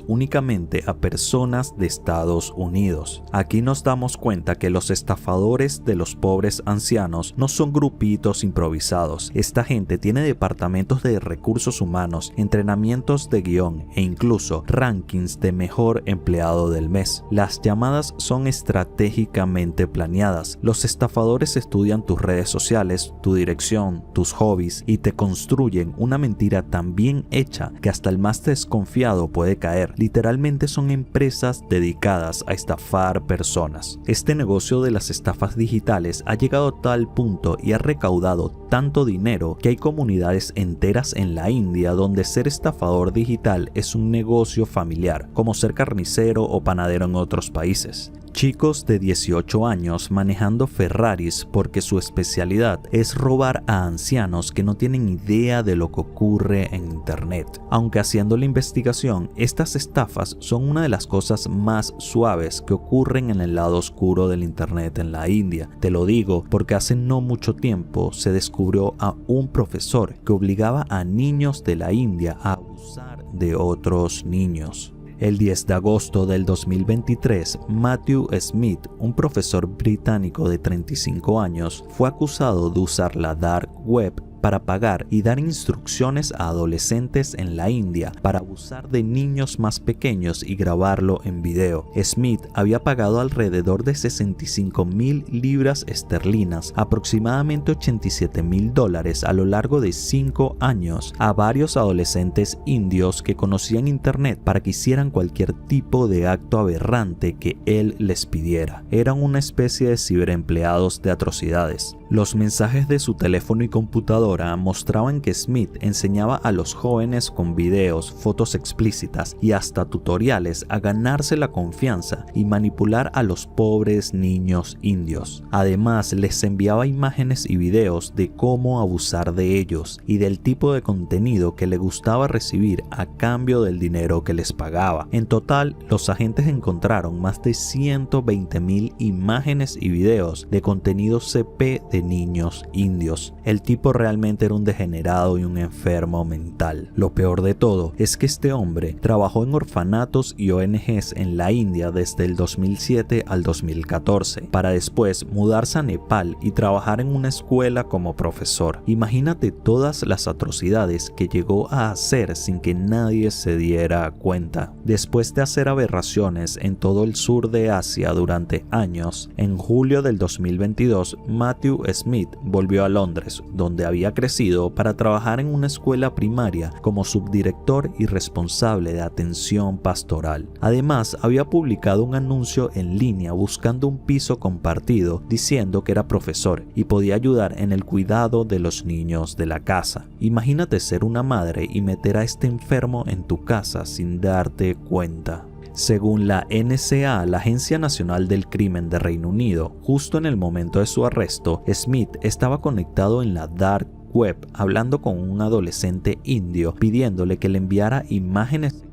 únicamente a personas de Estados Unidos. Aquí nos damos cuenta que los estafadores de los pobres ancianos no son grupitos improvisados. Esta gente tiene departamentos de recursos humanos, entrenamientos de guión e incluso rankings de mejor empleado del mes. Las llamadas son estratégicamente planeadas. Los estafadores estudian tus redes sociales, tu dirección, tus hobbies y te construyen una mentira tan bien hecha que hasta el más desconfiado puede caer. Literalmente son empresas dedicadas a estafar personas. Este negocio de las estafas digitales ha llegado a tal punto y ha recaudado tanto dinero que hay comunidades enteras en la India donde ser estafador digital es un negocio familiar, como ser carnicero o panadero en otros países. Chicos de 18 años manejando Ferraris porque su especialidad es robar a ancianos que no tienen idea de lo que ocurre en internet. Aunque haciendo la investigación, estas estafas son una de las cosas más suaves que ocurren en el lado oscuro del internet en la India. Te lo digo porque hace no mucho tiempo se descubrió a un profesor que obligaba a niños de la India a abusar de otros niños. El 10 de agosto del 2023, Matthew Smith, un profesor británico de 35 años, fue acusado de usar la dark web para pagar y dar instrucciones a adolescentes en la India para abusar de niños más pequeños y grabarlo en video. Smith había pagado alrededor de 65,000 libras esterlinas, aproximadamente $87,000 a lo largo de 5 años, a varios adolescentes indios que conocían internet para que hicieran cualquier tipo de acto aberrante que él les pidiera. Eran una especie de ciberempleados de atrocidades. Los mensajes de su teléfono y computadora mostraban que Smith enseñaba a los jóvenes con videos, fotos explícitas y hasta tutoriales a ganarse la confianza y manipular a los pobres niños indios. Además, les enviaba imágenes y videos de cómo abusar de ellos y del tipo de contenido que le gustaba recibir a cambio del dinero que les pagaba. En total, los agentes encontraron más de 120,000 imágenes y videos de contenido CP de niños indios. El tipo realmente era un degenerado y un enfermo mental. Lo peor de todo es que este hombre trabajó en orfanatos y ONGs en la India desde el 2007 al 2014, para después mudarse a Nepal y trabajar en una escuela como profesor. Imagínate todas las atrocidades que llegó a hacer sin que nadie se diera cuenta. Después de hacer aberraciones en todo el sur de Asia durante años, en julio del 2022, Matthew Smith volvió a Londres, donde había crecido, para trabajar en una escuela primaria como subdirector y responsable de atención pastoral. Además, había publicado un anuncio en línea buscando un piso compartido, diciendo que era profesor y podía ayudar en el cuidado de los niños de la casa. Imagínate ser una madre y meter a este enfermo en tu casa sin darte cuenta. Según la NSA, la Agencia Nacional del Crimen de Reino Unido, justo en el momento de su arresto, Smith estaba conectado en la dark web hablando con un adolescente indio pidiéndole que le enviara imágenes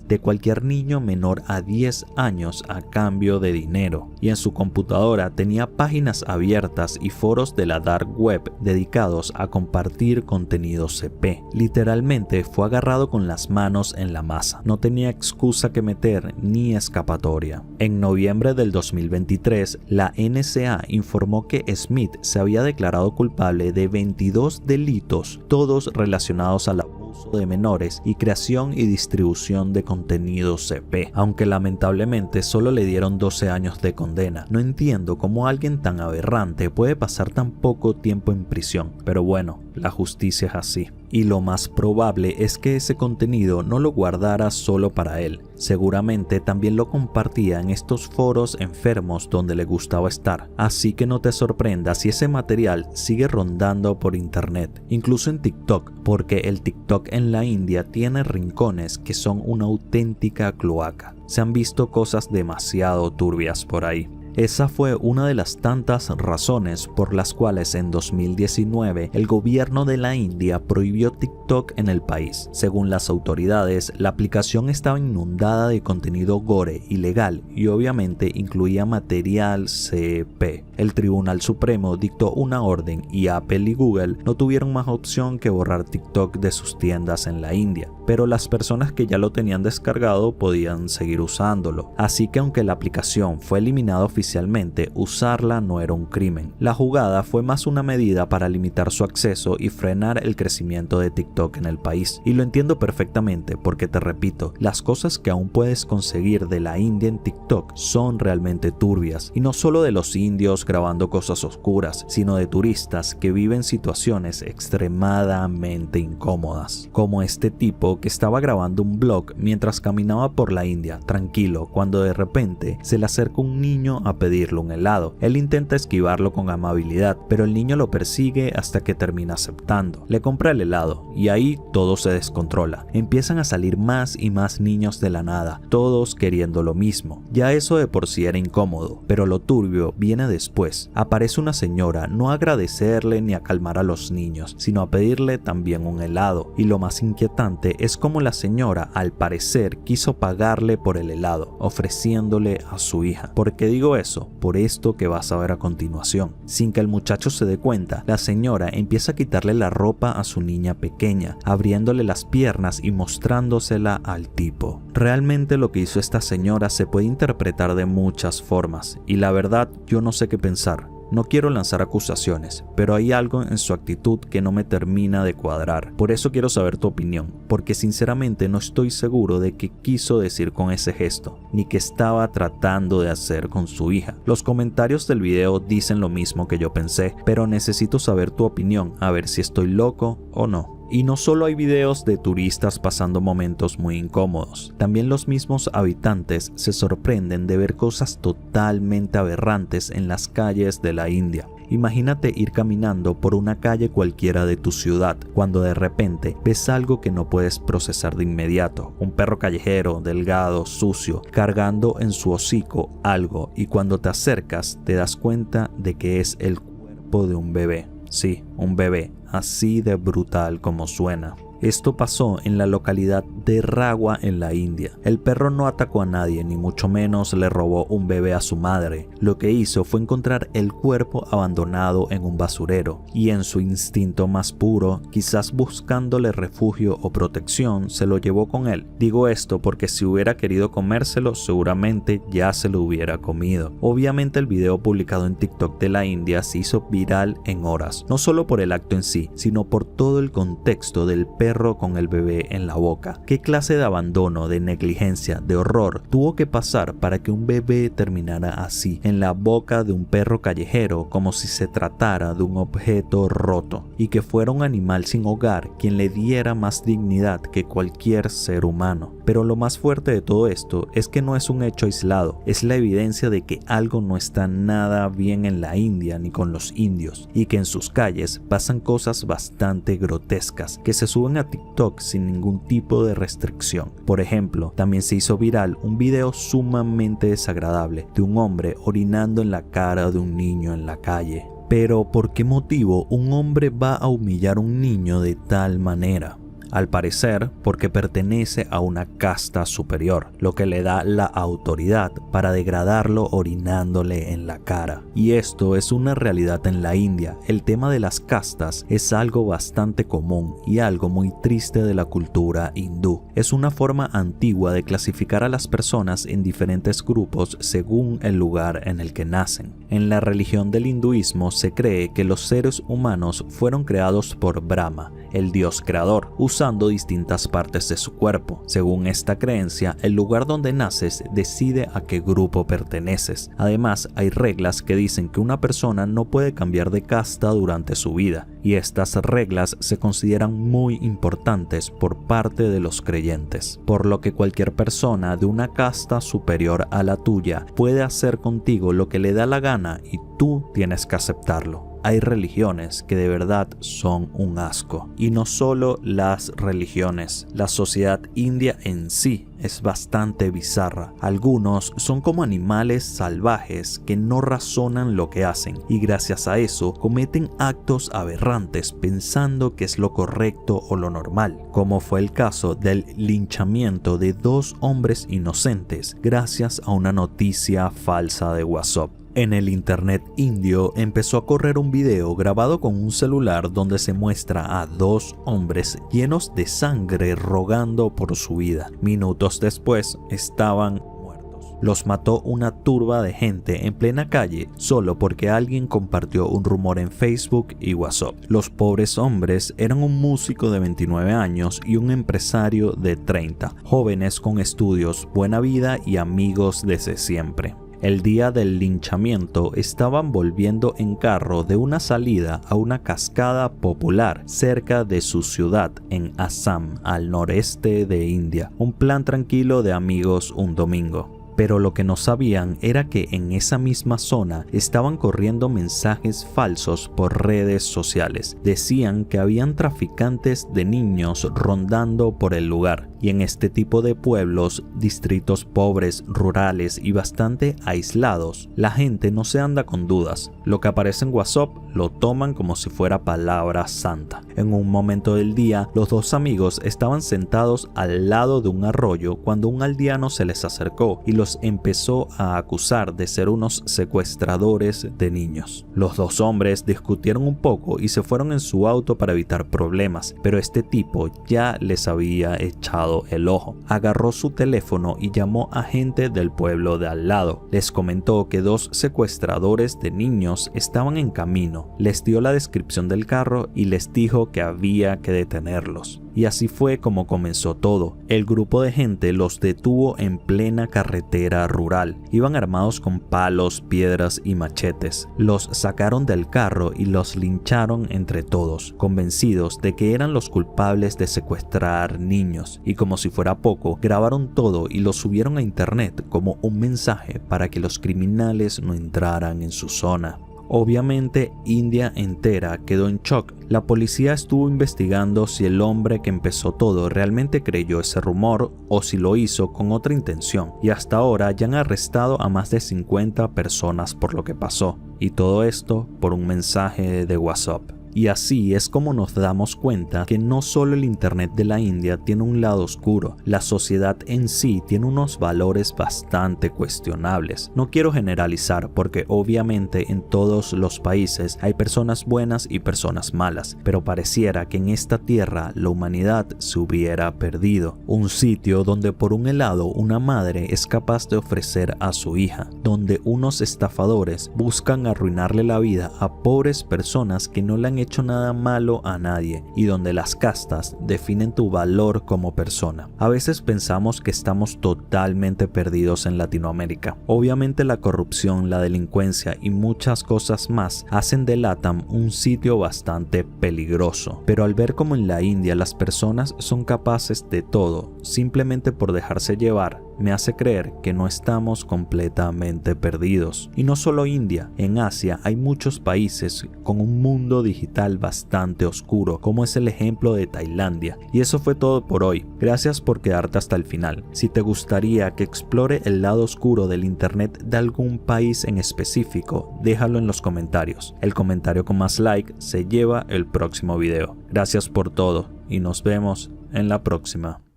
de cualquier niño menor a 10 años a cambio de dinero, y en su computadora tenía páginas abiertas y foros de la dark web dedicados a compartir contenido CP. Literalmente fue agarrado con las manos en la masa, no tenía excusa que meter ni escapatoria. En noviembre del 2023, la NSA informó que Smith se había declarado culpable de 22 delitos, todos relacionados a la de menores y creación y distribución de contenido CP, aunque lamentablemente solo le dieron 12 años de condena. No entiendo cómo alguien tan aberrante puede pasar tan poco tiempo en prisión, pero bueno, la justicia es así. Y lo más probable es que ese contenido no lo guardara solo para él. Seguramente también lo compartía en estos foros enfermos donde le gustaba estar. Así que no te sorprendas si ese material sigue rondando por internet, incluso en TikTok, porque el TikTok en la India tiene rincones que son una auténtica cloaca. Se han visto cosas demasiado turbias por ahí. Esa fue una de las tantas razones por las cuales en 2019 el gobierno de la India prohibió TikTok en el país. Según las autoridades, la aplicación estaba inundada de contenido gore ilegal y obviamente incluía material CP. El Tribunal Supremo dictó una orden y Apple y Google no tuvieron más opción que borrar TikTok de sus tiendas en la India, pero las personas que ya lo tenían descargado podían seguir usándolo. Así que aunque la aplicación fue eliminada oficialmente, usarla no era un crimen. La jugada fue más una medida para limitar su acceso y frenar el crecimiento de TikTok en el país. Y lo entiendo perfectamente porque te repito, las cosas que aún puedes conseguir de la India en TikTok son realmente turbias. Y no solo de los indios grabando cosas oscuras, sino de turistas que viven situaciones extremadamente incómodas. Como este tipo que estaba grabando un vlog mientras caminaba por la India, tranquilo, cuando de repente se le acerca un niño a pedirle un helado. Él intenta esquivarlo con amabilidad, pero el niño lo persigue hasta que termina aceptando. Le compra el helado y ahí todo se descontrola. Empiezan a salir más y más niños de la nada, todos queriendo lo mismo. Ya eso de por sí era incómodo, pero lo turbio viene después. Aparece una señora no a agradecerle ni a calmar a los niños, sino a pedirle también un helado. Y lo más inquietante es cómo la señora, al parecer, quiso pagarle por el helado, ofreciéndole a su hija. ¿Por qué digo eso? Por esto que vas a ver a continuación. Sin que el muchacho se dé cuenta, la señora empieza a quitarle la ropa a su niña pequeña, abriéndole las piernas y mostrándosela al tipo. Realmente lo que hizo esta señora se puede interpretar de muchas formas, y la verdad yo no sé qué pensar. No quiero lanzar acusaciones, pero hay algo en su actitud que no me termina de cuadrar. Por eso quiero saber tu opinión, porque sinceramente no estoy seguro de qué quiso decir con ese gesto, ni qué estaba tratando de hacer con su hija. Los comentarios del video dicen lo mismo que yo pensé, pero necesito saber tu opinión, a ver si estoy loco o no. Y no solo hay videos de turistas pasando momentos muy incómodos, también los mismos habitantes se sorprenden de ver cosas totalmente aberrantes en las calles de la India. Imagínate ir caminando por una calle cualquiera de tu ciudad, cuando de repente ves algo que no puedes procesar de inmediato. Un perro callejero, delgado, sucio, cargando en su hocico algo, y cuando te acercas te das cuenta de que es el cuerpo de un bebé. Sí, un bebé, así de brutal como suena. Esto pasó en la localidad de Ragua en la India. El perro no atacó a nadie, ni mucho menos le robó un bebé a su madre. Lo que hizo fue encontrar el cuerpo abandonado en un basurero y en su instinto más puro, quizás buscándole refugio o protección, se lo llevó con él. Digo esto porque si hubiera querido comérselo, seguramente ya se lo hubiera comido. Obviamente el video publicado en TikTok de la India se hizo viral en horas, no solo por el acto en sí, sino por todo el contexto del perro con el bebé en la boca. ¿Qué clase de abandono, de negligencia, de horror tuvo que pasar para que un bebé terminara así, en la boca de un perro callejero, como si se tratara de un objeto roto, y que fuera un animal sin hogar quien le diera más dignidad que cualquier ser humano? Pero lo más fuerte de todo esto es que no es un hecho aislado, es la evidencia de que algo no está nada bien en la India ni con los indios, y que en sus calles pasan cosas bastante grotescas que se suben a TikTok sin ningún tipo de restricción. Por ejemplo, también se hizo viral un video sumamente desagradable de un hombre orinando en la cara de un niño en la calle. Pero ¿por qué motivo un hombre va a humillar a un niño de tal manera? Al parecer, porque pertenece a una casta superior, lo que le da la autoridad para degradarlo orinándole en la cara. Y esto es una realidad en la India. El tema de las castas es algo bastante común y algo muy triste de la cultura hindú. Es una forma antigua de clasificar a las personas en diferentes grupos según el lugar en el que nacen. En la religión del hinduismo se cree que los seres humanos fueron creados por Brahma, el dios creador, usando distintas partes de su cuerpo. Según esta creencia, el lugar donde naces decide a qué grupo perteneces. Además, hay reglas que dicen que una persona no puede cambiar de casta durante su vida, y estas reglas se consideran muy importantes por parte de los creyentes, por lo que cualquier persona de una casta superior a la tuya puede hacer contigo lo que le da la gana y tú tienes que aceptarlo. hay religiones que de verdad son un asco. Y no solo las religiones, la sociedad india en sí es bastante bizarra. Algunos son como animales salvajes que no razonan lo que hacen y gracias a eso cometen actos aberrantes pensando que es lo correcto o lo normal, como fue el caso del linchamiento de 2 hombres inocentes gracias a una noticia falsa de WhatsApp. En el internet indio empezó a correr un video grabado con un celular donde se muestra a 2 hombres llenos de sangre rogando por su vida. Minutos después estaban muertos. Los mató una turba de gente en plena calle solo porque alguien compartió un rumor en Facebook y WhatsApp. Los pobres hombres eran un músico de 29 años y un empresario de 30, jóvenes con estudios, buena vida y amigos desde siempre. El día del linchamiento estaban volviendo en carro de una salida a una cascada popular cerca de su ciudad en Assam, al noreste de India. Un plan tranquilo de amigos un domingo. Pero lo que no sabían era que en esa misma zona estaban corriendo mensajes falsos por redes sociales. Decían que habían traficantes de niños rondando por el lugar. Y en este tipo de pueblos, distritos pobres, rurales y bastante aislados, la gente no se anda con dudas. Lo que aparece en WhatsApp lo toman como si fuera palabra santa. En un momento del día, los 2 amigos estaban sentados al lado de un arroyo cuando un aldeano se les acercó y los empezó a acusar de ser unos secuestradores de niños. Los 2 hombres discutieron un poco y se fueron en su auto para evitar problemas, pero este tipo ya les había echado el ojo. Agarró su teléfono y llamó a gente del pueblo de al lado. Les comentó que 2 secuestradores de niños estaban en camino. Les dio la descripción del carro y les dijo que había que detenerlos. Y así fue como comenzó todo. El grupo de gente los detuvo en plena carretera rural. Iban armados con palos, piedras y machetes. Los sacaron del carro y los lincharon entre todos, convencidos de que eran los culpables de secuestrar niños. Y como si fuera poco, grabaron todo y lo subieron a internet como un mensaje para que los criminales no entraran en su zona. Obviamente, India entera quedó en shock. La policía estuvo investigando si el hombre que empezó todo realmente creyó ese rumor o si lo hizo con otra intención. Y hasta ahora ya han arrestado a más de 50 personas por lo que pasó. Y todo esto por un mensaje de WhatsApp. Y así es como nos damos cuenta que no solo el internet de la India tiene un lado oscuro, la sociedad en sí tiene unos valores bastante cuestionables. No quiero generalizar porque obviamente en todos los países hay personas buenas y personas malas, pero pareciera que en esta tierra la humanidad se hubiera perdido. Un sitio donde por un helado una madre es capaz de ofrecer a su hija, donde unos estafadores buscan arruinarle la vida a pobres personas que no le han hecho nada malo a nadie y donde las castas definen tu valor como persona. A veces pensamos que estamos totalmente perdidos en Latinoamérica. Obviamente la corrupción, la delincuencia y muchas cosas más hacen de LATAM un sitio bastante peligroso, pero al ver como en la India las personas son capaces de todo simplemente por dejarse llevar, me hace creer que no estamos completamente perdidos. Y no solo India, en Asia hay muchos países con un mundo digital bastante oscuro, como es el ejemplo de Tailandia. Y eso fue todo por hoy. Gracias por quedarte hasta el final. Si te gustaría que explore el lado oscuro del internet de algún país en específico, déjalo en los comentarios. El comentario con más like se lleva el próximo video. Gracias por todo y nos vemos en la próxima.